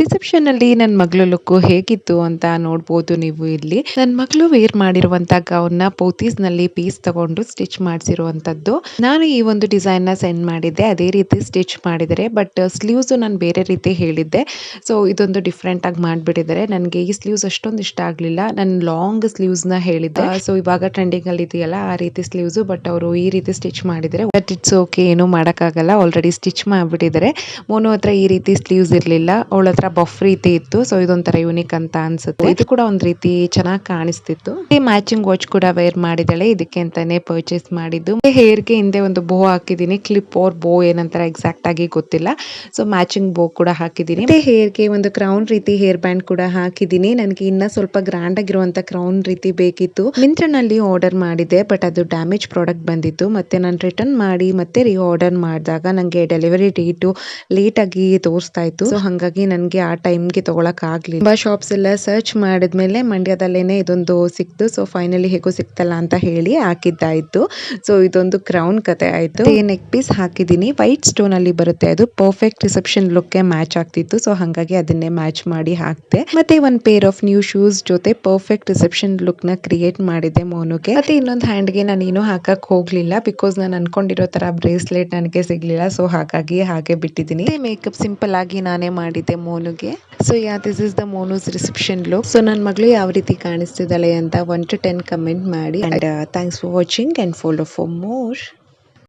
Reception ಅಲ್ಲಿ ನನ್ನ ಮಗಳು ಲುಕ್ ಹೇಗಿತ್ತು ಅಂತ ನೋಡ್ಬೋದು ನೀವು ಇಲ್ಲಿ. ನನ್ನ ಮಗಳು ವೇರ್ ಮಾಡಿರುವಂತ ಗೌನ್ ನ ಪೋತೀಸ್ ನಲ್ಲಿ ಪೀಸ್ ತಗೊಂಡು ಸ್ಟಿಚ್ ಮಾಡಿಸಿರುವಂತದ್ದು. ನಾನು ಈ ಒಂದು ಡಿಸೈನ್ ನ ಸೆಂಡ್ ಮಾಡಿದ್ದೆ, ಅದೇ ರೀತಿ ಸ್ಟಿಚ್ ಮಾಡಿದರೆ. ಬಟ್ ಸ್ಲೀವ್ಸ್ ನಾನು ಬೇರೆ ರೀತಿ ಹೇಳಿದ್ದೆ, ಸೊ ಇದೊಂದು ಡಿಫ್ರೆಂಟ್ ಆಗಿ ಮಾಡ್ಬಿಟ್ಟಿದ್ದಾರೆ. ನನಗೆ ಈ ಸ್ಲೀವ್ಸ್ ಅಷ್ಟೊಂದು ಇಷ್ಟ ಆಗ್ಲಿಲ್ಲ. ನಾನು ಲಾಂಗ್ ಸ್ಲೀವ್ಸ್ ನ ಹೇಳಿದ್ದೆ, ಸೊ ಇವಾಗ ಟ್ರೆಂಡಿಂಗ್ ಅಲ್ಲಿ ಇದೆಯಲ್ಲ ಆ ರೀತಿ ಸ್ಲೀವ್ಸ್, ಬಟ್ ಅವರು ಈ ರೀತಿ ಸ್ಟಿಚ್ ಮಾಡಿದರೆ. ಬಟ್ ಇಟ್ಸ್ ಓಕೆ, ಏನು ಮಾಡಕ್ಕಾಗಲ್ಲ, ಆಲ್ರೆಡಿ ಸ್ಟಿಚ್ ಮಾಡ್ಬಿಟ್ಟಿದ್ದಾರೆ. ಮೋನು ಹತ್ರ ಈ ರೀತಿ ಸ್ಲೀವ್ಸ್ ಇರ್ಲಿಲ್ಲ, ಅವಳ ಹತ್ರ ಬಫ್ ರೀತಿ ಇತ್ತು. ಸೊ ಇದೊಂಥರ ಯೂನಿಕ್ ಅಂತ ಅನ್ಸುತ್ತೆ. ಇದು ಕೂಡ ಒಂದ್ ರೀತಿ ಚೆನ್ನಾಗಿ ಕಾಣಿಸ್ತಿತ್ತು. ಮ್ಯಾಚಿಂಗ್ ವಾಚ್ ಕೂಡ ವೇರ್ ಮಾಡಿದಾಳೆ, ಇದಕ್ಕೆ ಅಂತಾನೆ ಪರ್ಚೇಸ್ ಮಾಡಿದ್ದು. ಹೇರ್ ಗೆ ಹಿಂದೆ ಒಂದು ಬೋ ಹಾಕಿದೀನಿ, ಕ್ಲಿಪ್ ಆರ್ ಬೋ ಏನಂತರ ಎಕ್ಸಾಕ್ಟ್ ಆಗಿ ಗೊತ್ತಿಲ್ಲ. ಸೊ ಮ್ಯಾಚಿಂಗ್ ಬೋ ಕೂಡ ಹಾಕಿದೀನಿ. ಮತ್ತೆ ಹೇರ್ ಗೆ ಒಂದು ಕ್ರೌನ್ ರೀತಿ ಹೇರ್ ಬ್ಯಾಂಡ್ ಕೂಡ ಹಾಕಿದೀನಿ. ನನಗೆ ಇನ್ನ ಸ್ವಲ್ಪ ಗ್ರ್ಯಾಂಡ್ ಆಗಿರುವಂತ ಕ್ರೌನ್ ರೀತಿ ಬೇಕಿತ್ತು. ಮಿಂತ್ರನಲ್ಲಿ ಆರ್ಡರ್ ಮಾಡಿದೆ, ಬಟ್ ಅದು ಡ್ಯಾಮೇಜ್ ಪ್ರಾಡಕ್ಟ್ ಬಂದಿತ್ತು. ಮತ್ತೆ ನಾನು ರಿಟರ್ನ್ ಮಾಡಿ ಮತ್ತೆ ರೀ ಆರ್ಡರ್ ಮಾಡಿದಾಗ ನಂಗೆ ಡೆಲಿವರಿ ಡೇಟು ಲೇಟ್ ಆಗಿ ತೋರಿಸ್ತಾ ಇತ್ತು. ಸೊ ಹಂಗಾಗಿ ನನಗೆ ಆ ಟೈಮ್ಗೆ ತಗೊಳಕ್ ಆಗ್ಲಿಲ್ಲ. ತುಂಬಾ ಶಾಪ್ಸ್ ಎಲ್ಲ ಸರ್ಚ್ ಮಾಡಿದ್ಮೇಲೆ ಮಂಡ್ಯದಲ್ಲೇನೆ ಇದೊಂದು ಸಿಕ್ತು. ಸೊ ಫೈನಲಿ ಹೇಗೋ ಸಿಕ್ತಲ್ಲ ಅಂತ ಹೇಳಿ ಹಾಕಿದ್ದಾಯ್ತು. ಸೊ ಇದೊಂದು ಕ್ರೌನ್ ಕತೆ ಆಯ್ತು. ನೆಕ್ ಪೀಸ್ ಹಾಕಿದೀನಿ, ವೈಟ್ ಸ್ಟೋನ್ ಅಲ್ಲಿ ಬರುತ್ತೆ. ಅದು ಪರ್ಫೆಕ್ಟ್ ರಿಸೆಪ್ಷನ್ ಲುಕ್ ಗೆ ಮ್ಯಾಚ್ ಆಗ್ತಿತ್ತು. ಸೊ ಹಂಗಾಗಿ ಅದನ್ನೇ ಮ್ಯಾಚ್ ಮಾಡಿ ಹಾಕ್ತೆ. ಮತ್ತೆ ಒಂದ್ ಪೇರ್ ಆಫ್ ನ್ಯೂ ಶೂಸ್ ಜೊತೆ ಪರ್ಫೆಕ್ಟ್ ರಿಸೆಪ್ಷನ್ ಲುಕ್ ನ ಕ್ರಿಯೇಟ್ ಮಾಡಿದೆ ಮೋನುಗೆ. ಮತ್ತೆ ಇನ್ನೊಂದು ಹ್ಯಾಂಡ್ ಗೆ ನಾನು ಏನು ಹಾಕಕ್ ಹೋಗ್ಲಿಲ್ಲ, ಬಿಕಾಸ್ ನಾನು ಅನ್ಕೊಂಡಿರೋ ತರ ಬ್ರೇಸ್ಲೆಟ್ ನನಗೆ ಸಿಗ್ಲಿಲ್ಲ. ಸೊ ಹಾಗಾಗಿ ಹಾಗೆ ಬಿಟ್ಟಿದ್ದೀನಿ. ಮೇಕಪ್ ಸಿಂಪಲ್ ಆಗಿ ನಾನೇ ಮಾಡಿದ್ದೆ ಮೋನುಗೆ. So this is the Monu's reception look. So ನನ್ನ ಮಗಳು ಯಾವ ರೀತಿ ಕಾಣಿಸ್ತಿದ್ದಾಳೆ ಅಂತ 1 to 10 ಕಮೆಂಟ್ ಮಾಡಿ. And thanks for watching and follow for more.